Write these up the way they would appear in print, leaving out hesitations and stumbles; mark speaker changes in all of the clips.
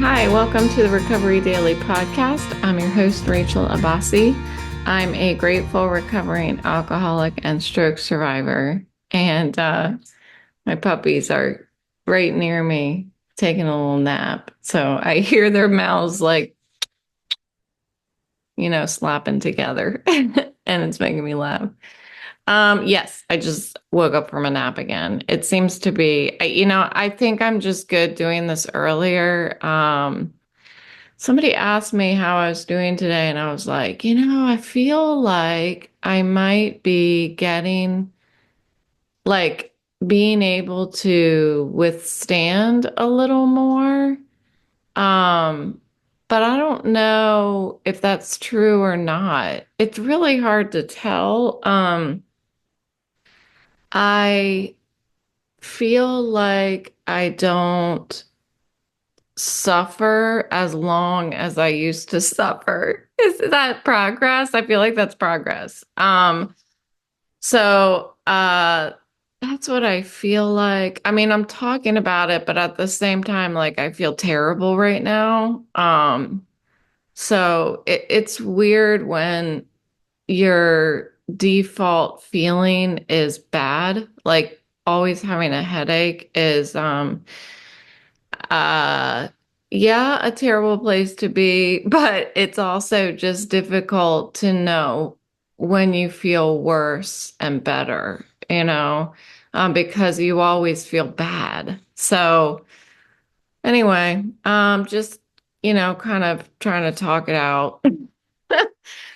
Speaker 1: Hi, welcome to the Recovery Daily podcast. I'm your host, Rachel Abassi. I'm a grateful recovering alcoholic and stroke survivor, and my puppies are right near me taking a little nap. So I hear their mouths like, slapping together, and it's making me laugh. Yes, I just woke up from a nap again. It seems to be, I think I'm just good doing this earlier. Somebody asked me how I was doing today, and I was like, I feel like I might be getting, like, being able to withstand a little more. Um, but I don't know if that's true or not. It's really hard to tell. I feel like I don't suffer as long as I used to suffer. Is that progress? I feel like that's progress. So that's what I feel like. I mean, I'm talking about it, but at the same time, like I feel terrible right now. So it's weird when your default feeling is bad, like always having a headache is uh, yeah, a terrible place to be, but it's also just difficult to know when you feel worse and better, because you always feel bad. So anyway, just, kind of trying to talk it out,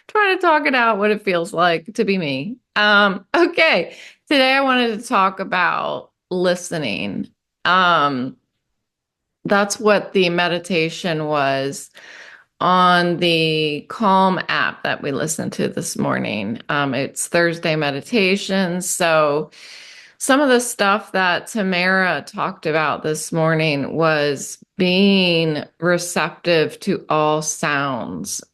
Speaker 1: trying to talk it out what it feels like to be me. Okay. Today I wanted to talk about listening. Um, That's what the meditation was on the Calm app that we listened to this morning. It's Thursday meditation. So some of the stuff that Tamara talked about this morning was being receptive to all sounds,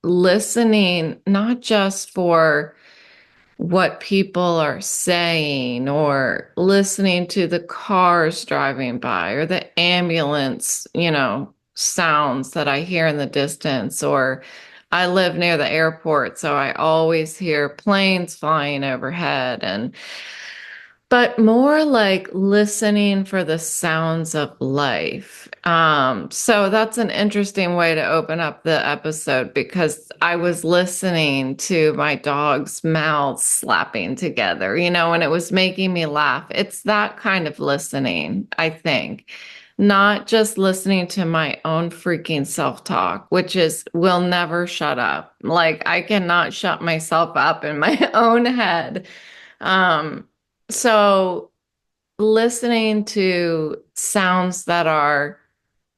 Speaker 1: listening not just for what people are saying or listening to the cars driving by or the ambulance, sounds that I hear in the distance. Or I live near the airport, so I always hear planes flying overhead, but more like listening for the sounds of life. So that's an interesting way to open up the episode because I was listening to my dog's mouths slapping together, and it was making me laugh. It's that kind of listening, I think. Not just listening to my own freaking self-talk, which is will never shut up. Like I cannot shut myself up in my own head. Um, so listening to sounds that are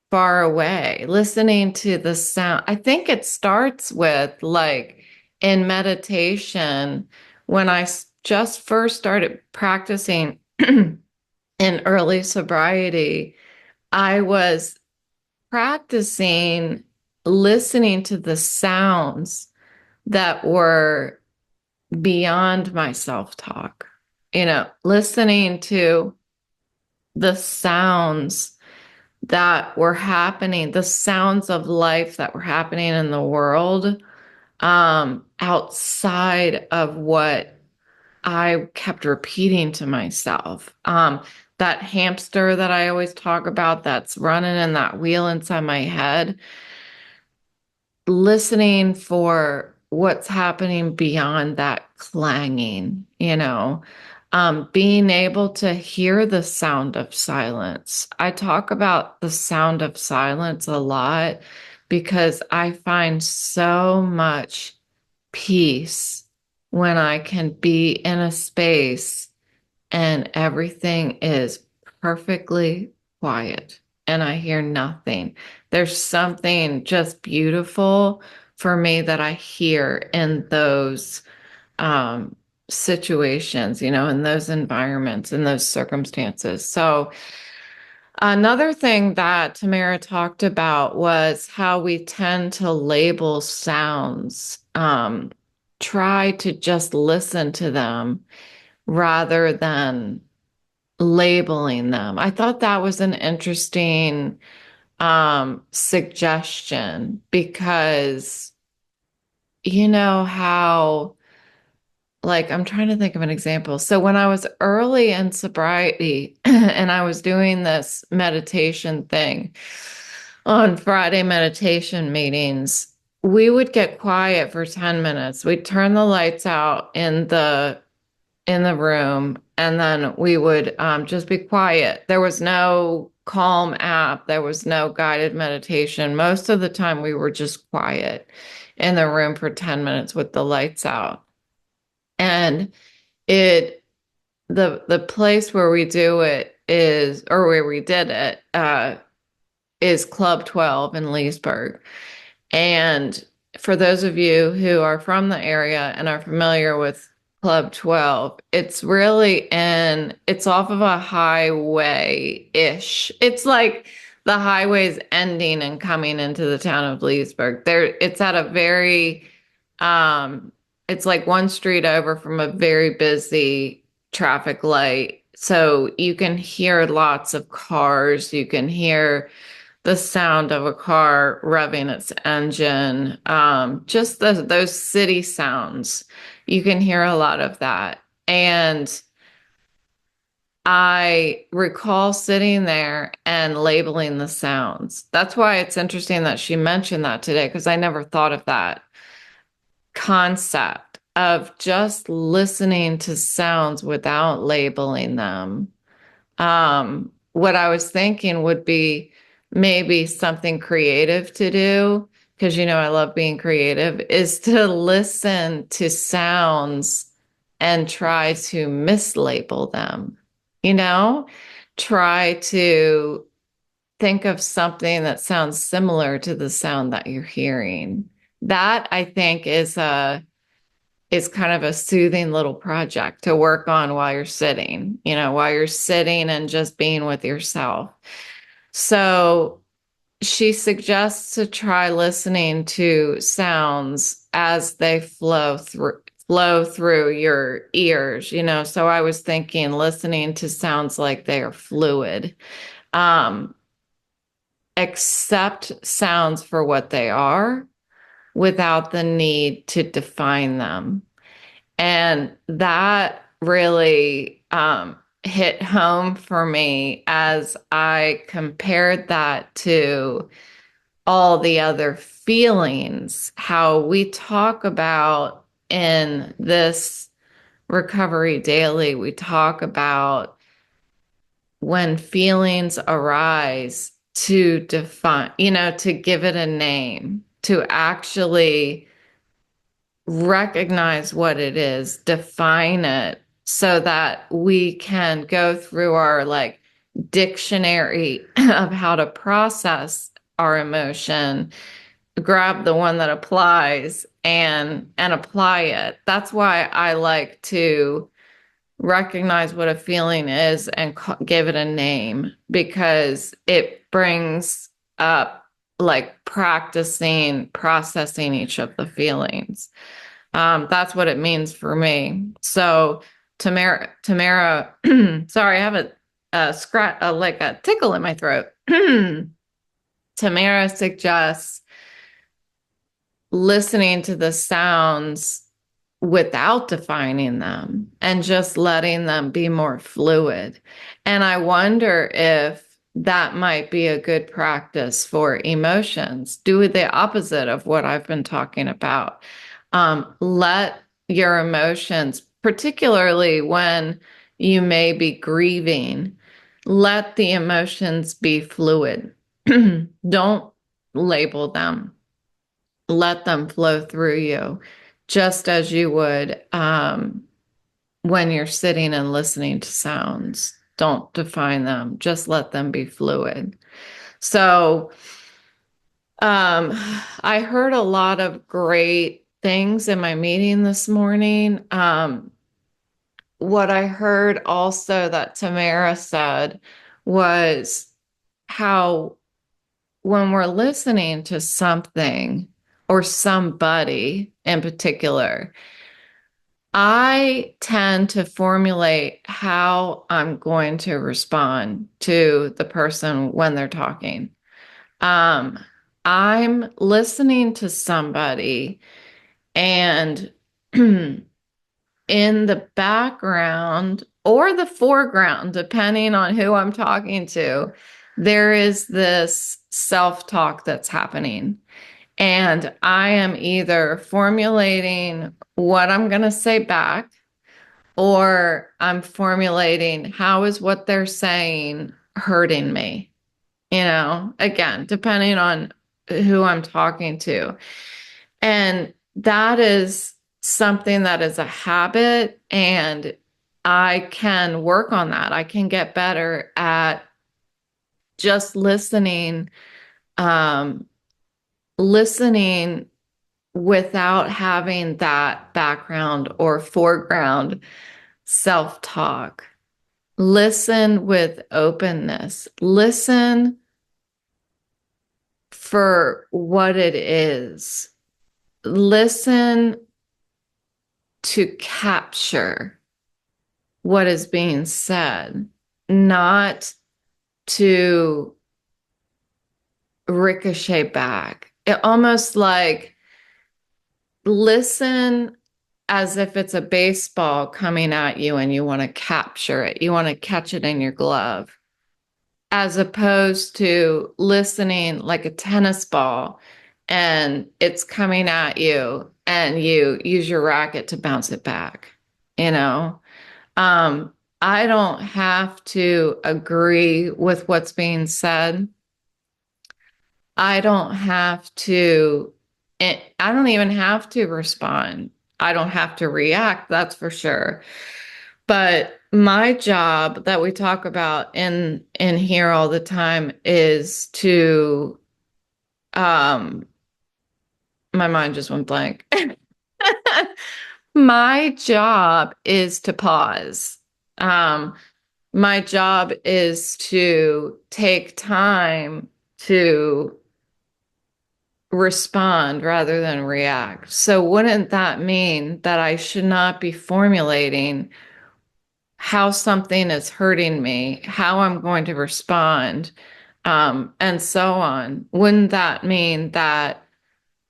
Speaker 1: far away, listening to the sound. I think it starts with like in meditation, when just first started practicing in early sobriety, I was practicing listening to the sounds that were beyond my self-talk, listening to the sounds that were happening, the sounds of life that were happening in the world, outside of what I kept repeating to myself. That hamster that I always talk about that's running in that wheel inside my head, listening for what's happening beyond that clanging, being able to hear the sound of silence. I talk about the sound of silence a lot because I find so much peace when I can be in a space and everything is perfectly quiet and I hear nothing. There's something just beautiful for me that I hear in those um, situations, in those environments, in those circumstances. So, another thing that Tamara talked about was how we tend to label sounds. Try to just listen to them rather than labeling them. I thought that was an interesting suggestion because you know how, like, I'm trying to think of an example. So when I was early in sobriety and I was doing this meditation thing on Friday meditation meetings, we would get quiet for 10 minutes. We'd turn the lights out in the room, and then we would just be quiet. There was no Calm app, there was no guided meditation. Most of the time, we were just quiet in the room for 10 minutes with the lights out. And it the place where we do it is, or where we did it, is Club 12 in Leesburg. And for those of you who are from the area and are familiar with Club 12, it's off of a highway-ish. It's like the highway's ending and coming into the town of Leesburg. It's at a um, it's like one street over from a very busy traffic light. So you can hear lots of cars. You can hear the sound of a car revving its engine, just those city sounds. You can hear a lot of that. And I recall sitting there and labeling the sounds. That's why it's interesting that she mentioned that today, because I never thought of that concept of just listening to sounds without labeling them. What I was thinking would be maybe something creative to do, because you know I love being creative, is to listen to sounds and try to mislabel them, you know, try to think of something that sounds similar to the sound that you're hearing. That I think is kind of a soothing little project to work on while you're sitting, while you're sitting and just being with yourself. So she suggests to try listening to sounds as they flow through your ears, So I was thinking listening to sounds like they are fluid. Um, accept sounds for what they are without the need to define them. And that really hit home for me as I compared that to all the other feelings, how we talk about in this Recovery Daily, we talk about when feelings arise to define, to give it a name, to actually recognize what it is, define it so that we can go through our like dictionary of how to process our emotion, grab the one that applies and apply it. That's why I like to recognize what a feeling is and give it a name, because it brings up like practicing processing each of the feelings. That's what it means for me. So Tamara, sorry, I have a scratch, like a tickle in my throat. Tamara suggests listening to the sounds without defining them and just letting them be more fluid. And I wonder if that might be a good practice for emotions. Do the opposite of what I've been talking about. Let your emotions, particularly when you may be grieving, let the emotions be fluid. Don't label them. Let them flow through you, just as you would when you're sitting and listening to sounds. Don't define them. Just let them be fluid. So I heard a lot of great things in my meeting this morning. What I heard also that Tamara said was how when we're listening to something or somebody in particular, I tend to formulate how I'm going to respond to the person when they're talking. Um, I'm listening to somebody and in the background or the foreground, depending on who I'm talking to, there is this self-talk that's happening. And I am either formulating what I'm going to say back, or I'm formulating how is what they're saying hurting me, again, depending on who I'm talking to. And that is something that is a habit, and I can work on that. I can get better at just um, listening without having that background or foreground self-talk. Listen with openness. Listen for what it is. Listen to capture what is being said, not to ricochet back. It almost like listen as if it's a baseball coming at you and you want to capture it. You want to catch it in your glove, as opposed to listening like a tennis ball and it's coming at you and you use your racket to bounce it back. You know, um, I don't have to agree with what's being said. I don't have to, I don't even have to respond. I don't have to react, that's for sure. But my job that we talk about in here all the time is to um my mind just went blank. My job is to pause. Um my job is to take time to respond rather than react. So wouldn't that mean that I should not be formulating how something is hurting me, how I'm going to respond, and so on? Wouldn't that mean that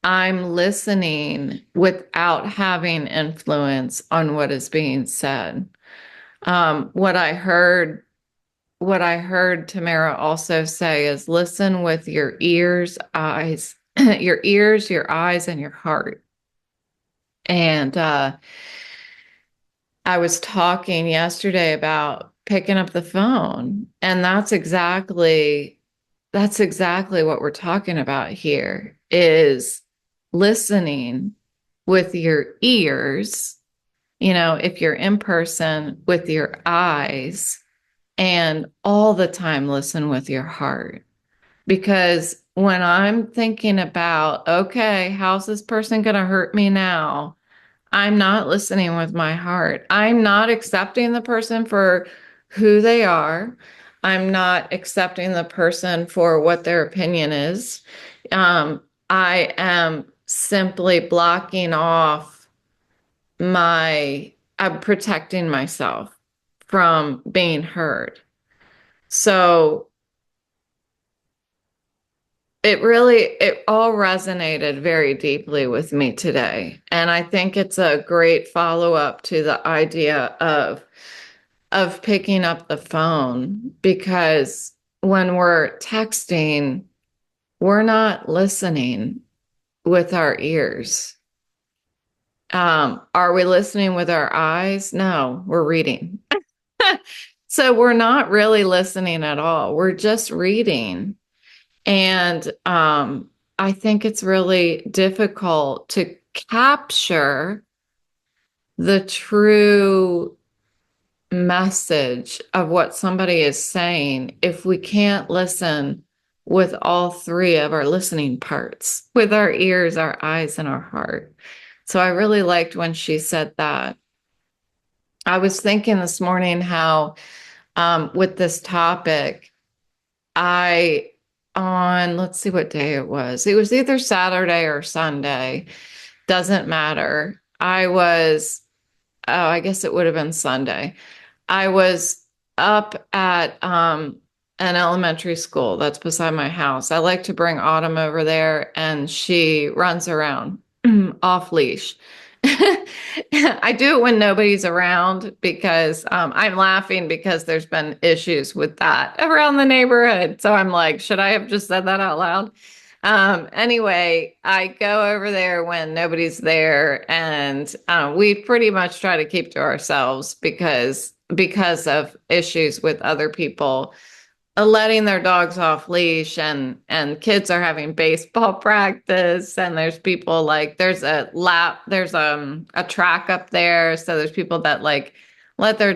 Speaker 1: I'm listening without having influence on what is being said? What I heard Tamara also say is listen with your ears, eyes, your ears, your eyes, and your heart. And I was talking yesterday about picking up the phone, and that's exactly what we're talking about here is listening with your ears, if you're in person, with your eyes, and all the time listen with your heart. Because when I'm thinking about, okay, how's this person going to hurt me now? I'm not listening with my heart. I'm not accepting the person for who they are. I'm not accepting the person for what their opinion is. I am simply blocking off I'm protecting myself from being hurt. So it all resonated very deeply with me today. And I think it's a great follow-up to the idea of picking up the phone, because when we're texting, we're not listening with our ears. Are we listening with our eyes? No, we're reading. So we're not really listening at all. We're just reading. And I think it's really difficult to capture the true message of what somebody is saying if we can't listen with all three of our listening parts, with our ears, our eyes, and our heart. So I really liked when she said that. I was thinking this morning how with this topic, let's see what day it was. It was either Saturday or Sunday. Doesn't matter. I guess it would have been Sunday. I was up at an elementary school that's beside my house. I like to bring Autumn over there, and she runs around off leash. I do it when nobody's around because I'm laughing because there's been issues with that around the neighborhood. So I'm like, should I have just said that out loud? Anyway, I go over there when nobody's there, and we pretty much try to keep to ourselves because of issues with other people letting their dogs off leash, and kids are having baseball practice, and there's people like there's a track up there, so there's people that like let their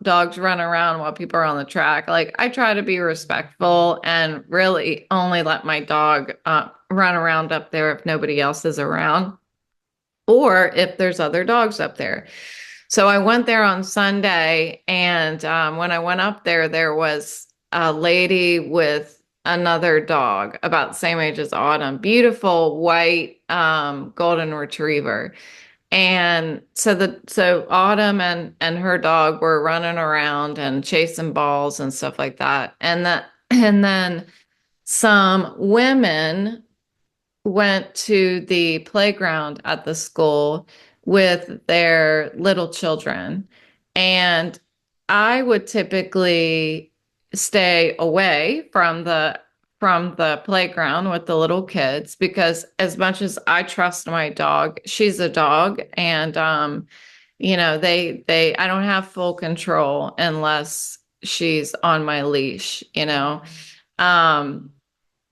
Speaker 1: dogs run around while people are on the track. Like I try to be respectful and really only let my dog run around up there if nobody else is around or if there's other dogs up there. So I went there on Sunday, and when I went up there, there was a lady with another dog about the same age as Autumn, beautiful white golden retriever. And so Autumn and her dog were running around and chasing balls and stuff like that. And then some women went to the playground at the school with their little children. And I would typically stay away from the playground with the little kids because as much as I trust my dog, she's a dog, and they I don't have full control unless she's on my leash, you know. Um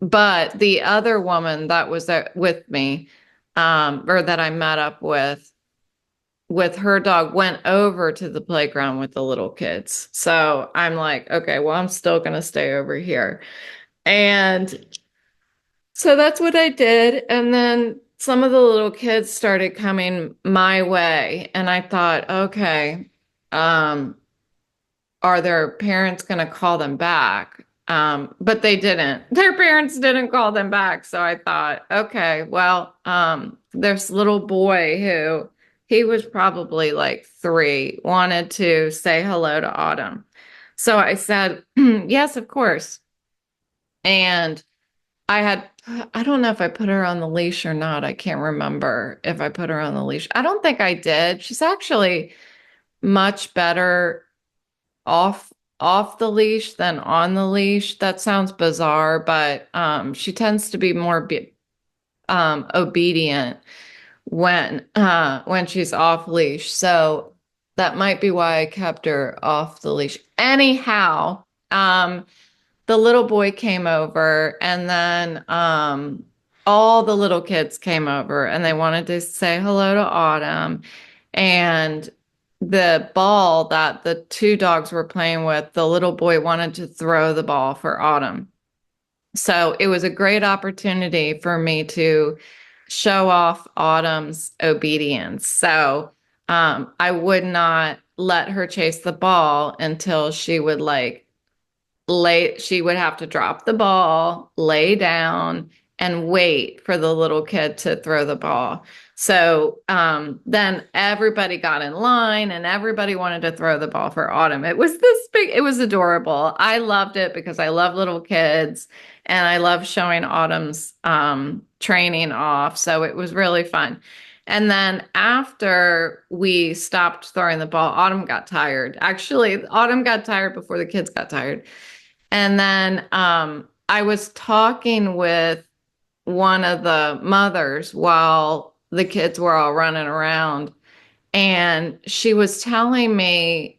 Speaker 1: but the other woman that was there with me, or that I met up with her dog, went over to the playground with the little kids. So I'm like, okay, well, I'm still going to stay over here. And so that's what I did. And then some of the little kids started coming my way. And I thought, okay, um, are their parents going to call them back? But they didn't. Their parents didn't call them back. So I thought, okay, well, this little boy who he was probably like 3 wanted to say hello to Autumn. So I said, yes, of course. And I had, I don't know if I put her on the leash or not. I can't remember if I put her on the leash. I don't think I did. She's actually much better off off the leash than on the leash. That sounds bizarre, but she tends to be more obedient when she's off leash. So that might be why I kept her off the leash. Anyhow, the little boy came over, and then all the little kids came over, and they wanted to say hello to Autumn. And the ball that the 2 dogs were playing with, the little boy wanted to throw the ball for Autumn. So it was a great opportunity for me to show off Autumn's obedience. So I would not let her chase the ball until she would have to drop the ball, lay down, and wait for the little kid to throw the ball. So then everybody got in line, and everybody wanted to throw the ball for Autumn. It was this big, it was adorable. I loved it because I love little kids, and I love showing Autumn's training off. So it was really fun. And then after we stopped throwing the ball, Autumn got tired. Actually, Autumn got tired before the kids got tired. And then I was talking with one of the mothers while the kids were all running around. And she was telling me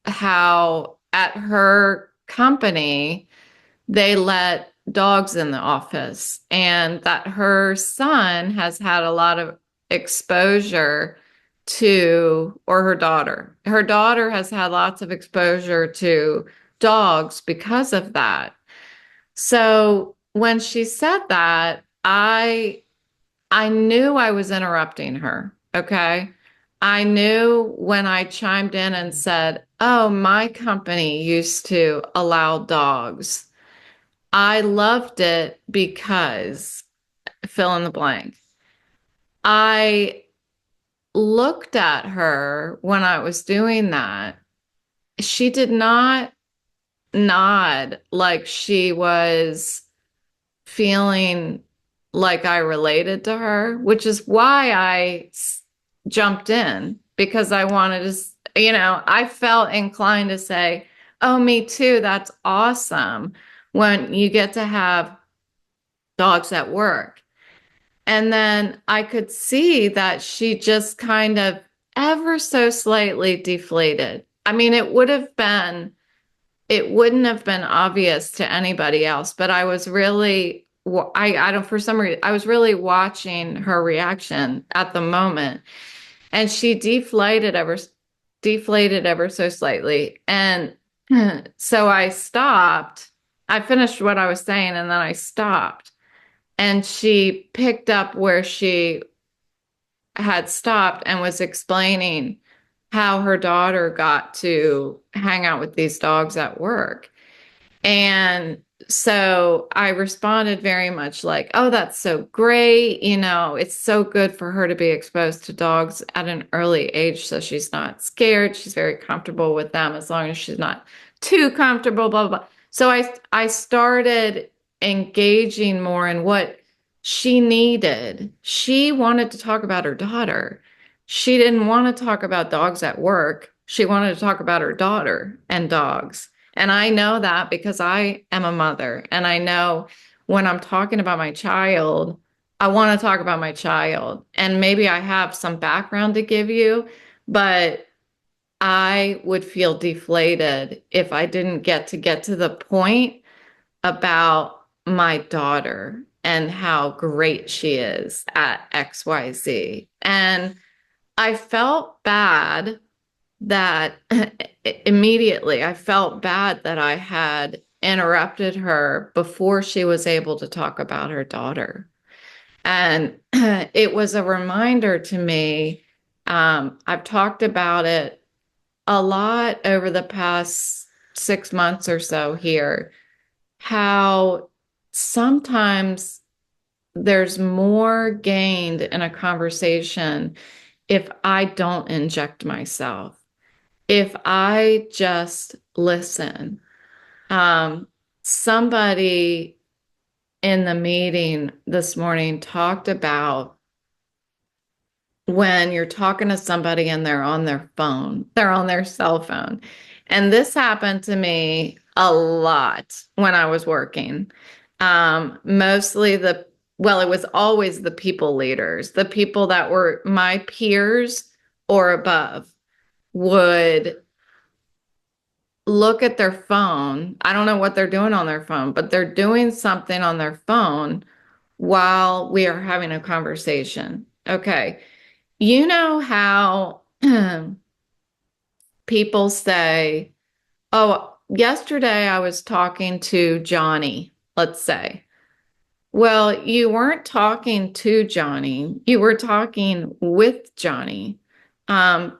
Speaker 1: how at her company, they let dogs in the office, and that her son has had a lot of exposure to, or her daughter. Her daughter has had lots of exposure to dogs because of that. So when she said that, I knew I was interrupting her. Okay. I knew when I chimed in and said, "Oh, my company used to allow dogs." I loved it because fill in the blank. I looked at her when I was doing that. She did not nod like she was feeling like I related to her, which is why jumped in because I wanted to, I felt inclined to say, "Oh, me too. That's awesome when you get to have dogs at work." And then I could see that she just kind of ever so slightly deflated. I mean, it wouldn't have been obvious to anybody else, but I was really, I don't, for some reason, I was really watching her reaction at the moment. And she deflated ever so slightly. And so I stopped. I finished what I was saying and then I stopped. And she picked up where she had stopped and was explaining how her daughter got to hang out with these dogs at work. And so I responded very much like, "Oh, that's so great. It's so good for her to be exposed to dogs at an early age so she's not scared. She's very comfortable with them as long as she's not too comfortable, blah, blah, blah." So I started engaging more in what she needed. She wanted to talk about her daughter. She didn't want to talk about dogs at work. She wanted to talk about her daughter and dogs. And I know that because I am a mother and I know when I'm talking about my child, I want to talk about my child. And maybe I have some background to give you, but I would feel deflated if I didn't get to the point about my daughter and how great she is at XYZ. And I felt bad that immediately I felt bad that I had interrupted her before she was able to talk about her daughter. And it was a reminder to me. I've talked about it a lot over the past 6 months or so here, how sometimes there's more gained in a conversation if I don't inject myself. If I just listen. Somebody in the meeting this morning talked about when you're talking to somebody and they're on their phone, they're on their cell phone. And this happened to me a lot when I was working. Mostly it was always the people leaders, the people that were my peers or above would look at their phone. I don't know what they're doing on their phone, but they're doing something on their phone while we are having a conversation. Okay. You know how people say, "Oh, yesterday I was talking to Johnny," let's say. Well, you weren't talking to Johnny, you were talking with Johnny.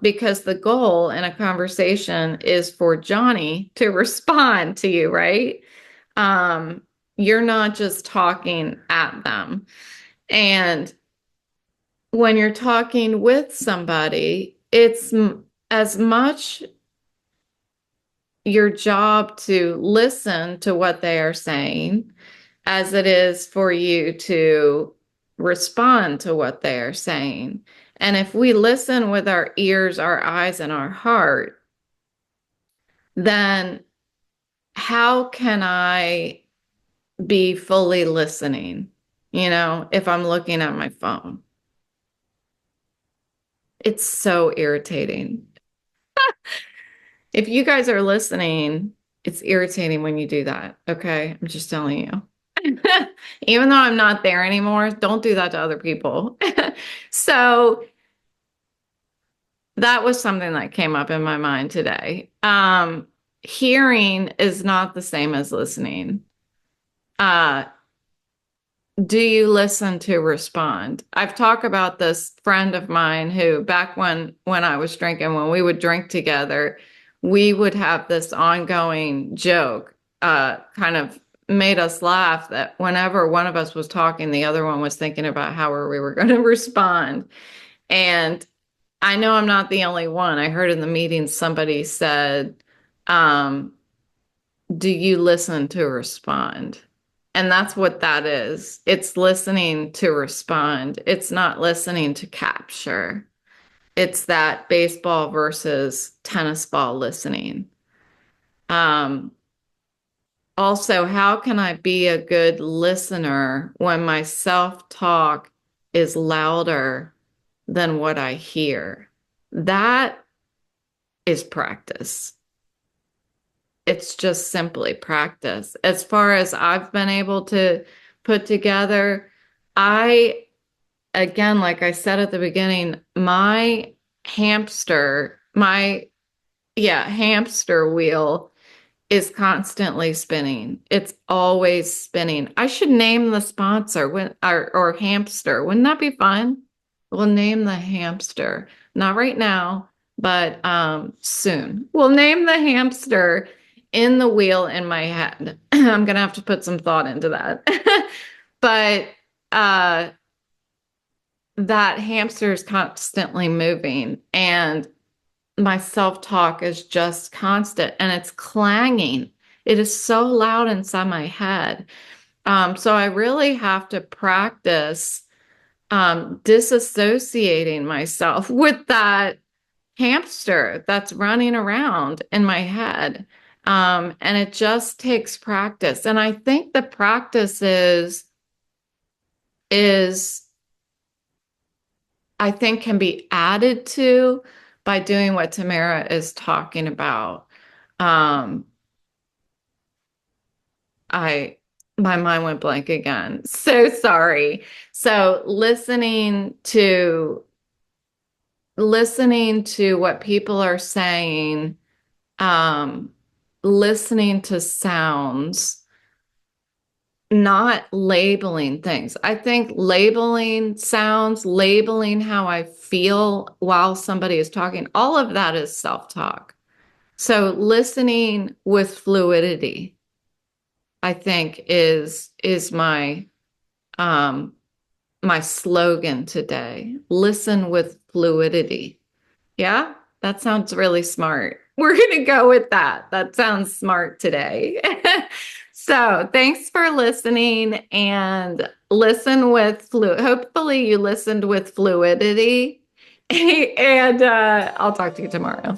Speaker 1: Because the goal in a conversation is for Johnny to respond to you, right? Um, you're not just talking at them. And when you're talking with somebody, it's as much your job to listen to what they are saying as it is for you to respond to what they are saying. And if we listen with our ears, our eyes, and our heart, then how can I be fully listening, if I'm looking at my phone? It's so irritating. If you guys are listening, it's irritating when you do that. Okay. I'm just telling you. Even though I'm not there anymore, don't do that to other people. So that was something that came up in my mind today. Hearing is not the same as listening. Uh, do you listen to respond? I've talked about this friend of mine who back when I was drinking, when we would drink together, we would have this ongoing joke, kind of made us laugh that whenever one of us was talking, the other one was thinking about how we were going to respond. And I know I'm not the only one. I heard in the meeting somebody said, do you listen to respond? And that's what that is. It's listening to respond. It's not listening to capture. It's that baseball versus tennis ball listening. Um, Also, how can I be a good listener when my self-talk is louder than what I hear? That is practice. It's just simply practice. As far as I've been able to put together, I, again, like I said at the beginning, my hamster, my, yeah, hamster wheel is constantly spinning. It's always spinning. I should name the sponsor when or hamster. Wouldn't that be fun? We'll name the hamster. Not right now, but soon. We'll name the hamster in the wheel in my head. I'm gonna have to put some thought into that. But uh that hamster is constantly moving and my self-talk is just constant and it's clanging. It is so loud inside my head. So I really have to practice disassociating myself with that hamster that's running around in my head. And it just takes practice. And I think the practice is I think can be added to by doing what Tamara is talking about. Um, I my mind went blank again. So sorry. So listening to what people are saying, um, listening to sounds, not labeling things. I think labeling sounds, labeling how I feel while somebody is talking, all of that is self-talk. So listening with fluidity, I think is um my slogan today. Listen with fluidity. Yeah, that sounds really smart. We're going to go with that. That sounds smart today. So thanks for listening and listen with hopefully you listened with fluidity and I'll talk to you tomorrow.